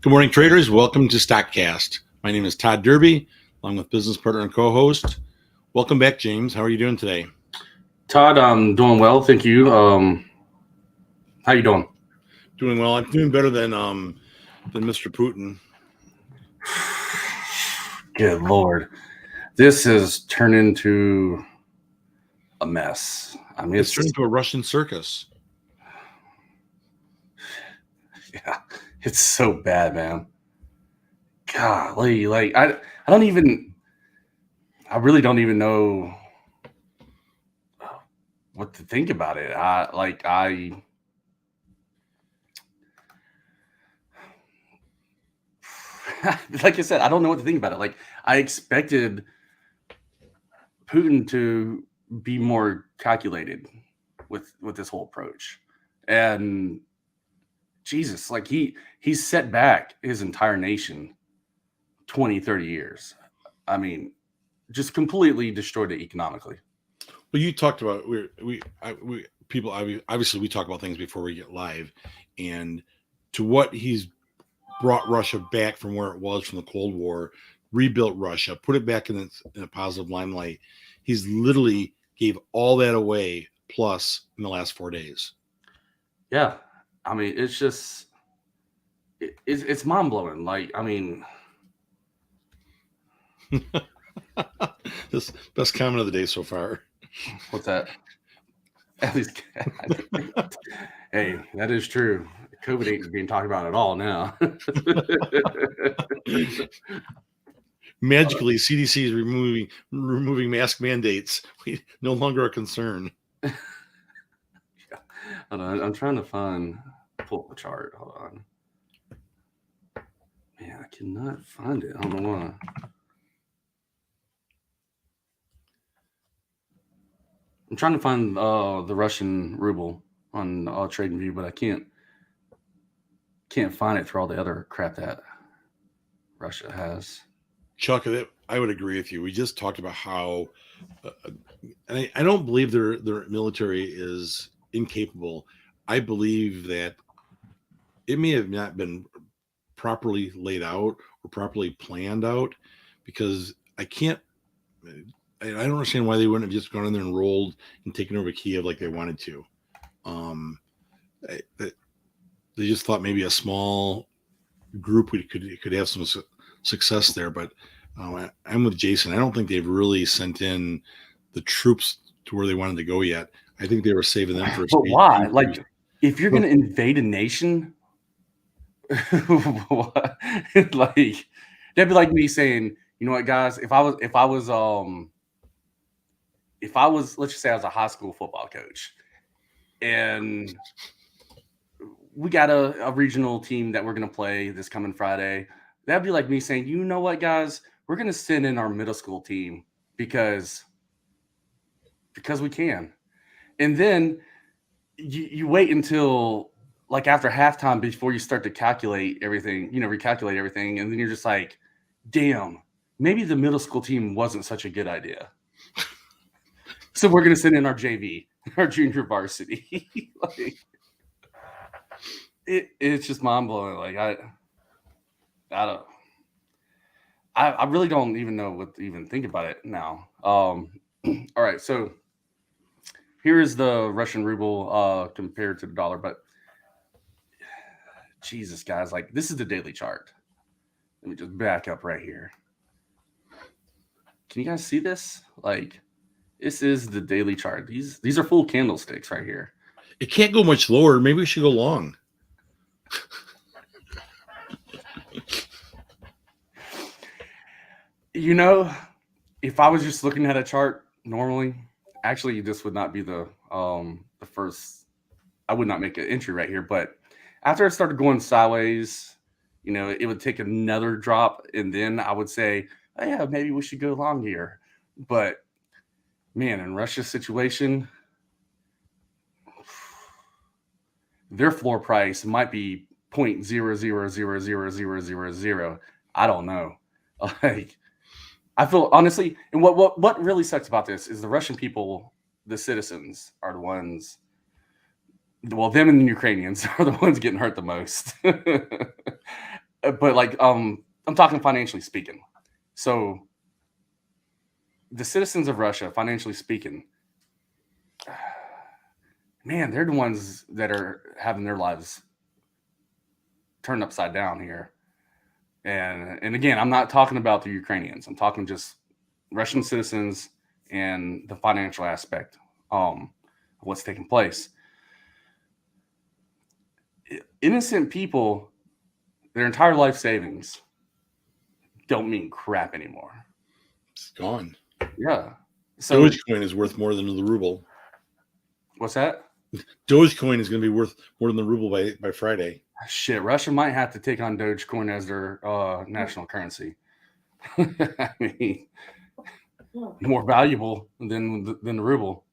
Good morning, traders. Welcome to StockCast. My name is Todd Derby, along with business partner and co-host. Welcome back, James. How are you doing today? Todd, I'm doing well, thank you. How you doing? Doing well. I'm doing better than Mr. Putin. Good Lord, this has turned into a mess. I mean, It's turned into a Russian circus. Yeah, it's so bad, man. Golly, I really don't even know what to think about it. Like I said, I don't know what to think about it. Like, I expected Putin to be more calculated with this whole approach, and Jesus, like he's set back his entire nation 20, 30 years. I mean, just completely destroyed it economically. Well, you talked about people obviously we talk about things before we get live, and to what he's brought Russia back from where it was from the Cold War, rebuilt Russia, put it back in a positive limelight. He's literally gave all that away plus in the last 4 days. Yeah, I mean, it's just it's mind blowing. Like, I mean, this best comment of the day so far. What's that? At least, hey, that is true. COVID ain't being talked about at all now. Magically, CDC is removing mask mandates. No longer a concern. Yeah. Hold on, I'm trying to pull up the chart. Hold on. Man, I cannot find it. I don't know why. I'm trying to find the Russian ruble on TradingView, but I can't find it through all the other crap that Russia has. Chuck, I would agree with you. We just talked about how, and I don't believe their military is incapable. I believe that it may have not been properly laid out or properly planned out, because I don't understand why they wouldn't have just gone in there and rolled and taken over Kiev like they wanted to. They just thought maybe a small group could have some success there, but I'm with Jason. I don't think they've really sent in the troops to where they wanted to go yet. I think they were saving them for. But why? Like, if you're going to invade a nation, like that'd be like me saying, you know what, guys, if I was, let's just say I was a high school football coach, and we got a regional team that we're going to play this coming Friday. That'd be like me saying, you know what, guys, we're going to send in our middle school team because we can. And then you wait until like after halftime before you start to calculate everything, recalculate everything. And then you're just like, damn, maybe the middle school team wasn't such a good idea. So we're going to send in our JV, our junior varsity. Like, it's just mind blowing. Like, I really don't even know what to even think about it now. All right, so here is the Russian ruble compared to the dollar, but Jesus, guys, like, this is the daily chart. Let me just back up right here. Can you guys see this? Like, this is the daily chart. These are full candlesticks right here. It can't go much lower. Maybe we should go long. If I was just looking at a chart normally, actually, this would not be the first. I would not make an entry right here, but after I started going sideways, it would take another drop, and then I would say, oh, yeah, maybe we should go long here. But man, in Russia's situation, their floor price might be 0.000000. I don't know. Like, I feel honestly, and what really sucks about this is the Russian people, the citizens, are the ones. Well, them and the Ukrainians are the ones getting hurt the most. but like I'm talking financially speaking. So the citizens of Russia, financially speaking, man, they're the ones that are having their lives turned upside down here. And again, I'm not talking about the Ukrainians. I'm talking just Russian citizens and the financial aspect of what's taking place. Innocent people, their entire life savings don't mean crap anymore. It's gone. Yeah. So Dogecoin is worth more than the ruble. What's that? Dogecoin is going to be worth more than the ruble by Friday. Shit, Russia might have to take on Dogecoin as their national currency. I mean, more valuable than the ruble.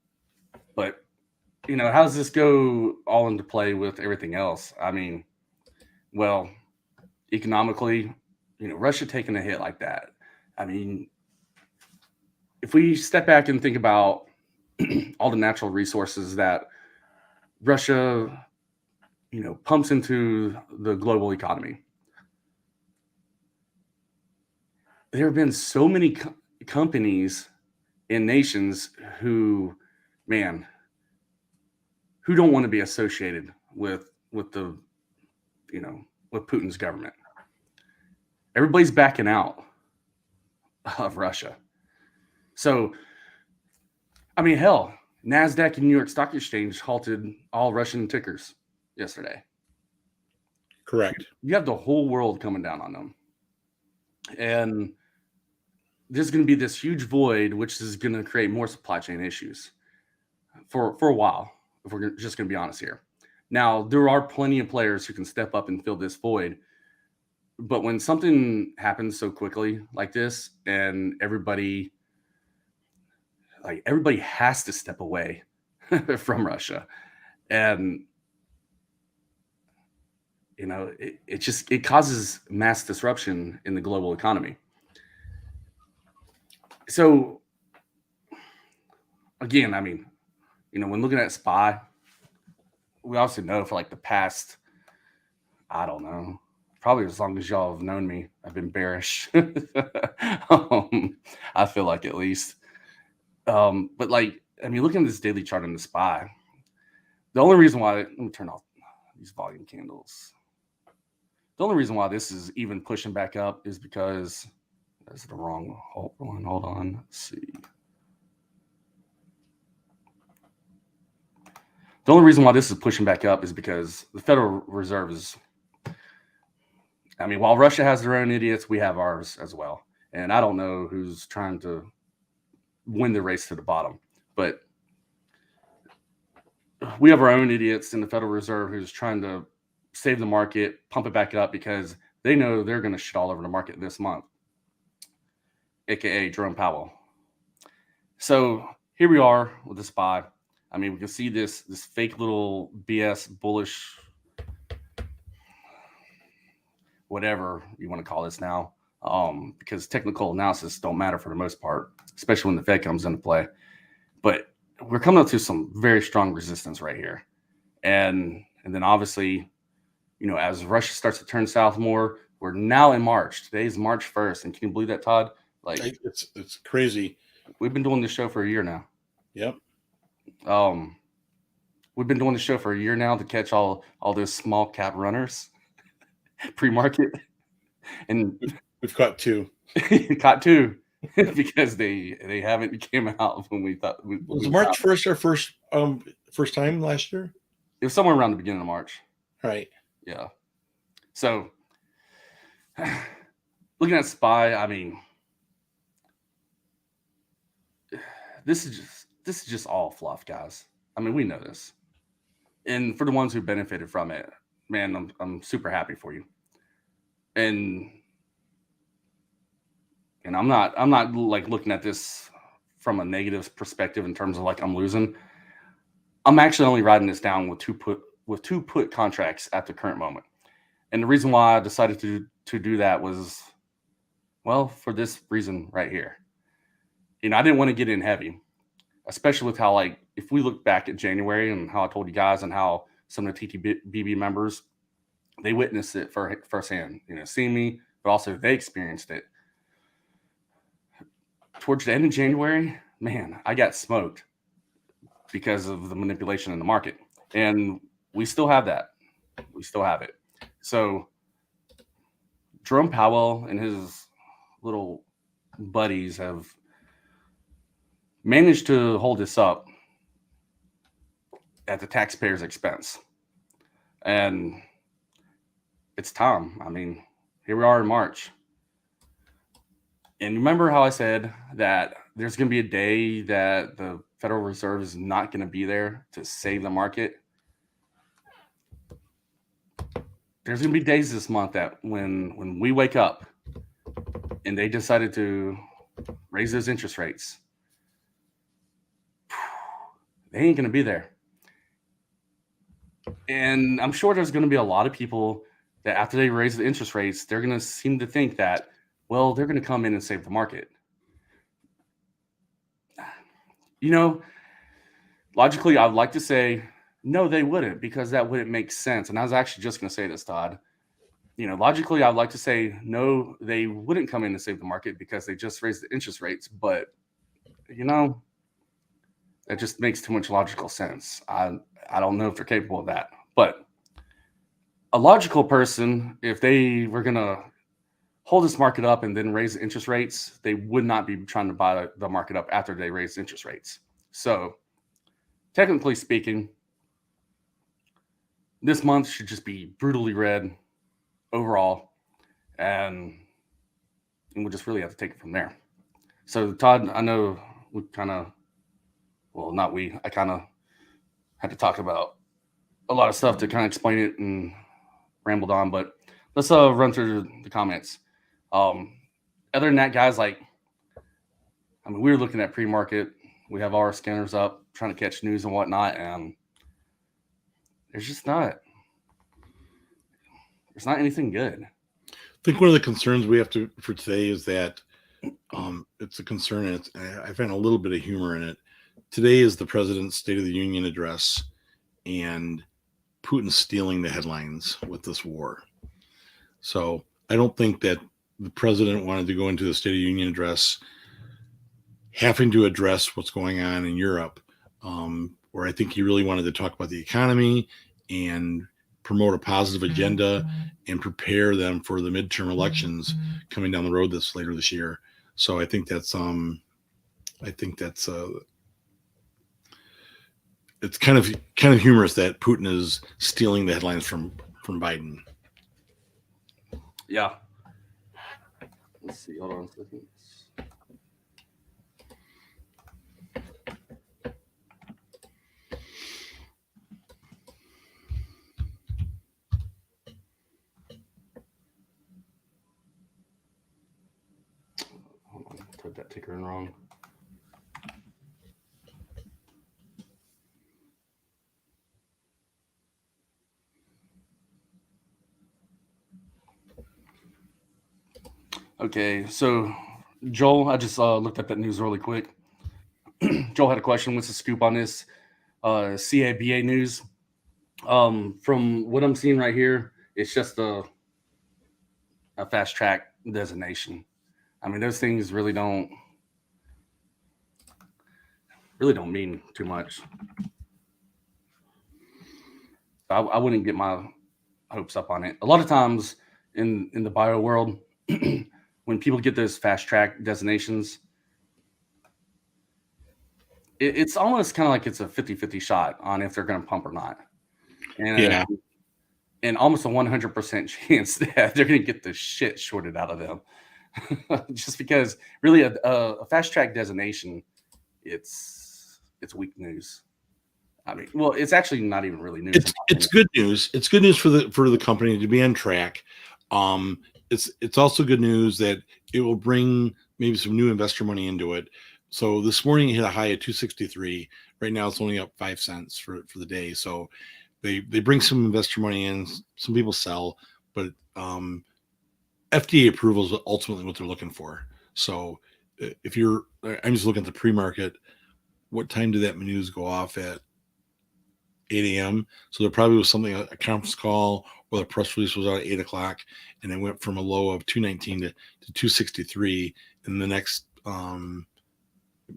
But how does this go all into play with everything else? I mean, well, economically, Russia taking a hit like that. I mean, if we step back and think about all the natural resources that Russia, pumps into the global economy, there have been so many companies and nations who don't want to be associated with the with Putin's government. Everybody's backing out of Russia. So, I mean, hell, NASDAQ and New York Stock Exchange halted all Russian tickers yesterday. Correct. You have the whole world coming down on them. And there's going to be this huge void, which is going to create more supply chain issues for a while, if we're just going to be honest here. Now, there are plenty of players who can step up and fill this void. But when something happens so quickly like this, and everybody has to step away from Russia, and it causes mass disruption in the global economy. So again, I mean, when looking at SPY, we also know for like the past, I don't know, probably as long as y'all have known me, I've been bearish. I feel like, at least. But like, I mean, looking at this daily chart in the SPY, the only reason why, let me turn off these volume candles. The only reason why this is even pushing back up is because that's the wrong one. Hold on. Let's see. The only reason why this is pushing back up is because the Federal Reserve is, I mean, while Russia has their own idiots, we have ours as well. And I don't know who's trying to win the race to the bottom, but we have our own idiots in the Federal Reserve who's trying to save the market, pump it back up, because they know they're going to shit all over the market this month, aka Jerome Powell. So here we are with the SPY. I mean, we can see this fake little BS bullish, whatever you want to call this now, because technical analysis don't matter for the most part, especially when the Fed comes into play. But we're coming up to some very strong resistance right here, and then obviously, as Russia starts to turn south more, we're now in March. Today's March 1st, and can you believe that, Todd? Like, it's crazy. We've been doing this show for a year now. Yep. We've been doing the show for a year now to catch all those small cap runners, pre-market, and we've caught two. Caught two because they haven't came out when we thought. Was March 1st our first time last year? It was somewhere around the beginning of March. Right. Yeah. So looking at SPY, I mean, this is just all fluff, guys. I mean, we know this. And for the ones who benefited from it, man, I'm super happy for you. And I'm not like looking at this from a negative perspective in terms of like I'm losing. I'm actually only writing this down with two put contracts at the current moment. And the reason why I decided to do that was, well, for this reason right here. I didn't want to get in heavy, especially with how, like, if we look back at January and how I told you guys and how some of the TTBB members they witnessed it firsthand. Seeing me, but also they experienced it. Towards the end of January, man, I got smoked because of the manipulation in the market, and we still have that. We still have it. So Jerome Powell and his little buddies have managed to hold this up at the taxpayer's expense. And it's time. I mean, here we are in March. And remember how I said that there's going to be a day that the Federal Reserve is not going to be there to save the market? There's going to be days this month that when we wake up and they decided to raise those interest rates, they ain't going to be there. And I'm sure there's going to be a lot of people that after they raise the interest rates, they're going to seem to think that, well, they're going to come in and save the market. Logically, I'd like to say, no, they wouldn't, because that wouldn't make sense. And I was actually just going to say this, Todd. Logically, I'd like to say, no, they wouldn't come in and save the market because they just raised the interest rates. But, that just makes too much logical sense. I don't know if they're capable of that. But a logical person, if they were going to hold this market up and then raise the interest rates, they would not be trying to buy the market up after they raise interest rates. So technically speaking, this month should just be brutally red overall, and we'll just really have to take it from there. So Todd, I know we kind of, well, not we, I kind of had to talk about a lot of stuff to kind of explain it and rambled on, but let's run through the comments. Other than that, guys, we were looking at Premarket. We have all our scanners up, trying to catch news and whatnot, and there's not anything good. I think one of the concerns we have for today is that it's a concern, and I find a little bit of humor in it. Today is the president's State of the Union address, and Putin's stealing the headlines with this war. So I don't think that the president wanted to go into the State of the Union address having to address what's going on in Europe, where I think he really wanted to talk about the economy and promote a positive agenda and prepare them for the midterm elections coming down the road later this year. So I think that's it's kind of humorous that Putin is stealing the headlines from Biden. Yeah. Let's see. Hold on a second. Hold on. Put that ticker in wrong. Okay, so Joel, I just looked up that news really quick. Joel had a question. What's the scoop on this CABA news? From what I'm seeing right here, it's just a fast track designation. I mean, those things really don't mean too much. I wouldn't get my hopes up on it. A lot of times in the bio world, when people get those fast track designations, it's almost kind of like it's a 50-50 shot on if they're going to pump or not. And almost a 100% chance that they're going to get the shit shorted out of them. Just because really a fast track designation, it's weak news. I mean, well, it's actually not even really news. It's good news. It's good news for the company to be on track. It's also good news that it will bring maybe some new investor money into it. So this morning it hit a high of 263. Right now it's only up 5 cents for the day. So they bring some investor money in. Some people sell, but FDA approval is ultimately what they're looking for. So I'm just looking at the pre-market. What time did that news go off at? 8 a.m. So there probably was something, a conference call Well, the press release was out at 8 o'clock, and it went from a low of 219 to 263. And the next,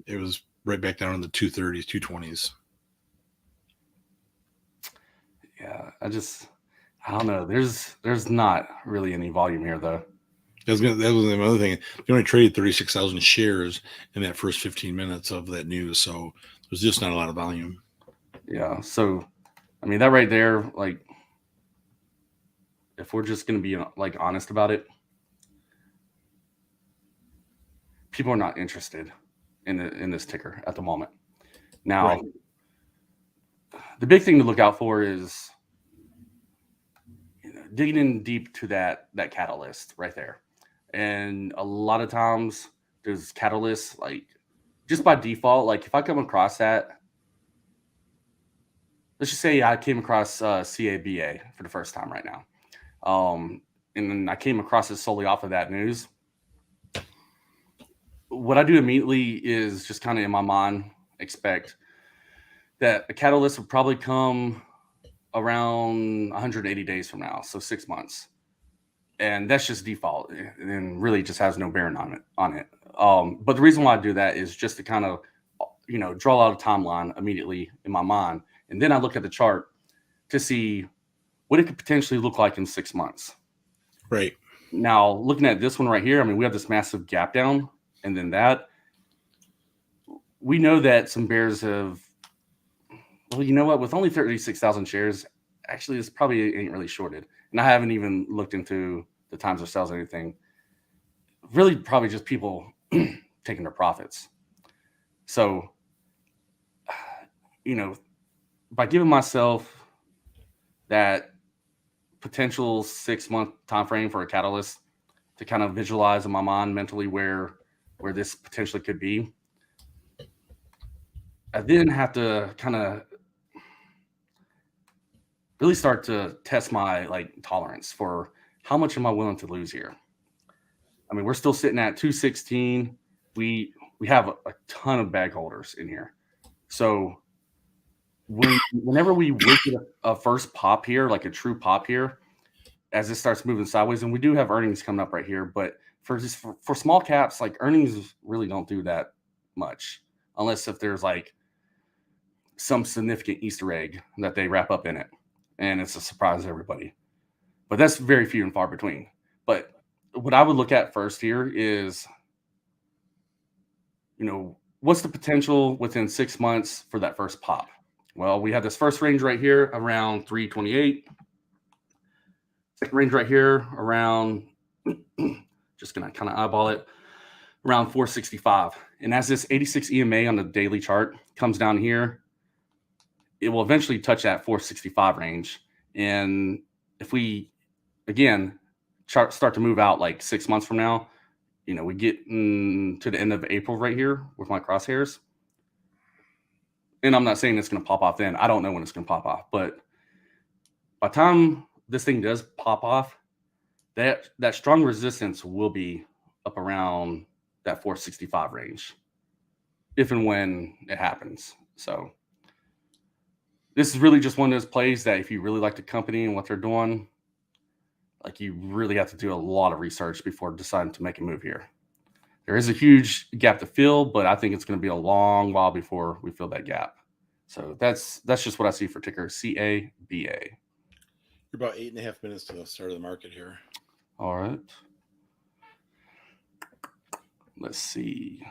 it was right back down in the 230s, 220s. Yeah, I don't know. There's not really any volume here though. That was another thing. They only traded 36,000 shares in that first 15 minutes of that news, so there's just not a lot of volume. Yeah, so I mean that right there, like, if we're just gonna be like honest about it, people are not interested in this ticker at the moment. Now, Right. the big thing to look out for is digging in deep to that catalyst right there. And a lot of times there's catalysts like just by default, like if I come across that, let's just say I came across CABA for the first time right now. And then I came across it solely off of that news. What I do immediately is just kind of in my mind expect that a catalyst would probably come around 180 days from now, so 6 months. And that's just default and really just has no bearing on it. But the reason why I do that is just to kind of, draw out a timeline immediately in my mind. And then I look at the chart to see what it could potentially look like in 6 months. Right. Now, looking at this one right here, I mean, we have this massive gap down. And then that, we know that some bears have, well, you know what? With only 36,000 shares, actually, this probably ain't really shorted. And I haven't even looked into the times of sales or anything. Really, probably just people taking their profits. So, by giving myself that potential 6 month time frame for a catalyst to kind of visualize in my mind mentally where this potentially could be, I then have to kind of really start to test my tolerance for how much am I willing to lose here. I mean, we're still sitting at 216. We have a ton of bag holders in here. So whenever we wait a first pop here, like a true pop here, as it starts moving sideways, and we do have earnings coming up right here, but for small caps, like earnings really don't do that much unless if there's like some significant Easter egg that they wrap up in it. And it's a surprise to everybody. But that's very few and far between. But what I would look at first here is, what's the potential within 6 months for that first pop? Well, we have this first range right here around 328. Second range right here around, just going to kind of eyeball it, around 465. And as this 86 EMA on the daily chart comes down here, it will eventually touch that 465 range. And if we, again, start to move out like 6 months from now, we get to the end of April right here with my crosshairs. And I'm not saying it's going to pop off then. I don't know when it's going to pop off. But by the time this thing does pop off, that strong resistance will be up around that 465 range, if and when it happens. So this is really just one of those plays that if you really like the company and what they're doing, like you really have to do a lot of research before deciding to make a move here. There is a huge gap to fill, but I think it's going to be a long while before we fill that gap. So that's just what I see for ticker CABA. You're about 8.5 minutes to the start of the market here. All right. Let's see.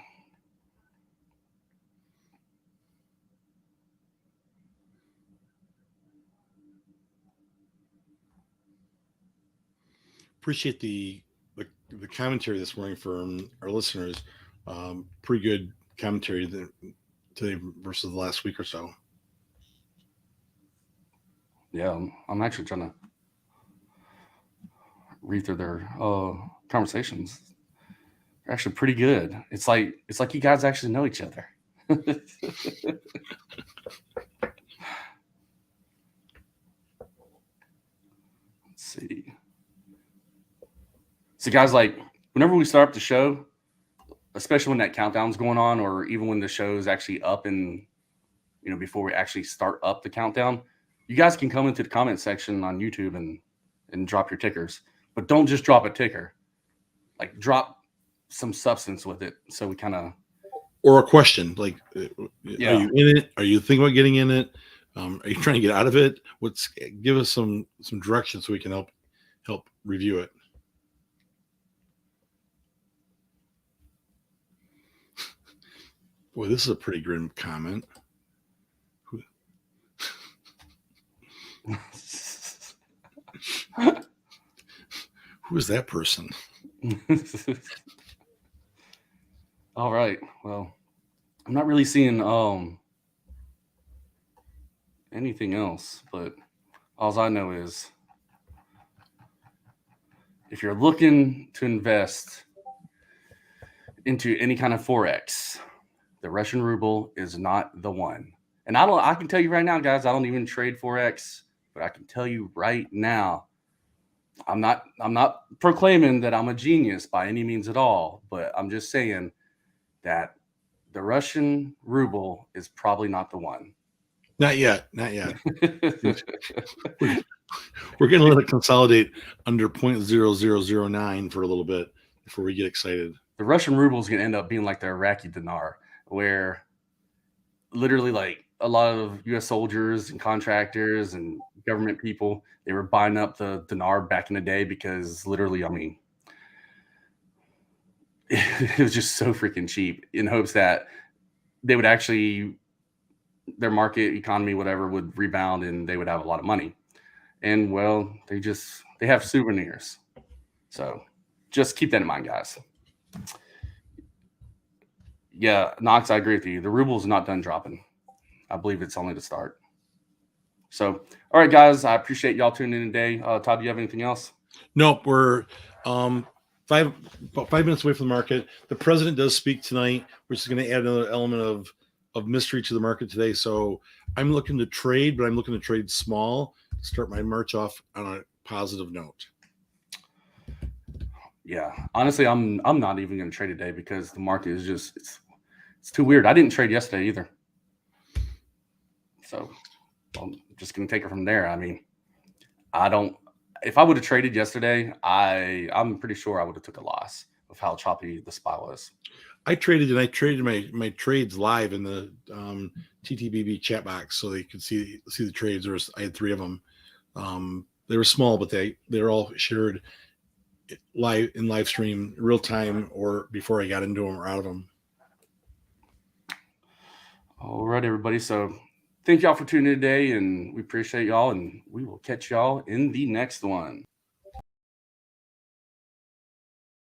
Appreciate the commentary this morning from our listeners. Pretty good commentary today versus the last week or so. Yeah, I'm actually trying to read through their conversations. They're actually pretty good. It's like you guys actually know each other. Let's see. So guys, like whenever we start up the show, especially when that countdown's going on, or even when the show's actually up and before we actually start up the countdown, you guys can come into the comment section on YouTube and and drop your tickers. But don't just drop a ticker. Like drop some substance with it. So we kind of Or a question like, Yeah. are you in it? Are you thinking about getting in it? Are you trying to get out of it? Give us some direction so we can help review it. Boy, this is a pretty grim comment. Who is that person? All right. Well, I'm not really seeing anything else, but all I know is if you're looking to invest into any kind of forex, the Russian ruble is not the one. And I can tell you right now, guys, I don't even trade forex, but I can tell you right now, I'm not proclaiming that I'm a genius by any means at all, but I'm just saying that the Russian ruble is probably not the one. Not yet. We're going to let it consolidate under 0.0009 for a little bit before we get excited. The Russian ruble is going to end up being like the Iraqi dinar, where literally like a lot of U.S. soldiers and contractors and government people, they were buying up the dinar back in the day because literally, I mean, it was just so freaking cheap in hopes that they would actually, their market economy, whatever, would rebound and they would have a lot of money. And well, they have souvenirs. So just keep that in mind, guys. Yeah, Knox, I agree with you. The ruble is not done dropping. I believe it's only the start. So, all right, guys, I appreciate y'all tuning in today. Todd, do you have anything else? Nope, we're about 5 minutes away from the market. The president does speak tonight, which is going to add another element of mystery to the market today. So I'm looking to trade, but I'm looking to trade small, start my March off on a positive note. Yeah, honestly, I'm not even going to trade today because the market is just it's too weird. I didn't trade yesterday either, so I'm just going to take it from there. I mean, I don't. If I would have traded yesterday, I'm pretty sure I would have took a loss of how choppy the spot was. I traded my trades live in the TTBB chat box so they could see the trades. I had 3 of them. They were small, but they're all shared live stream real time or before I got into them or out of them. All right, everybody. So thank y'all for tuning in today, and we appreciate y'all, and we will catch y'all in the next one.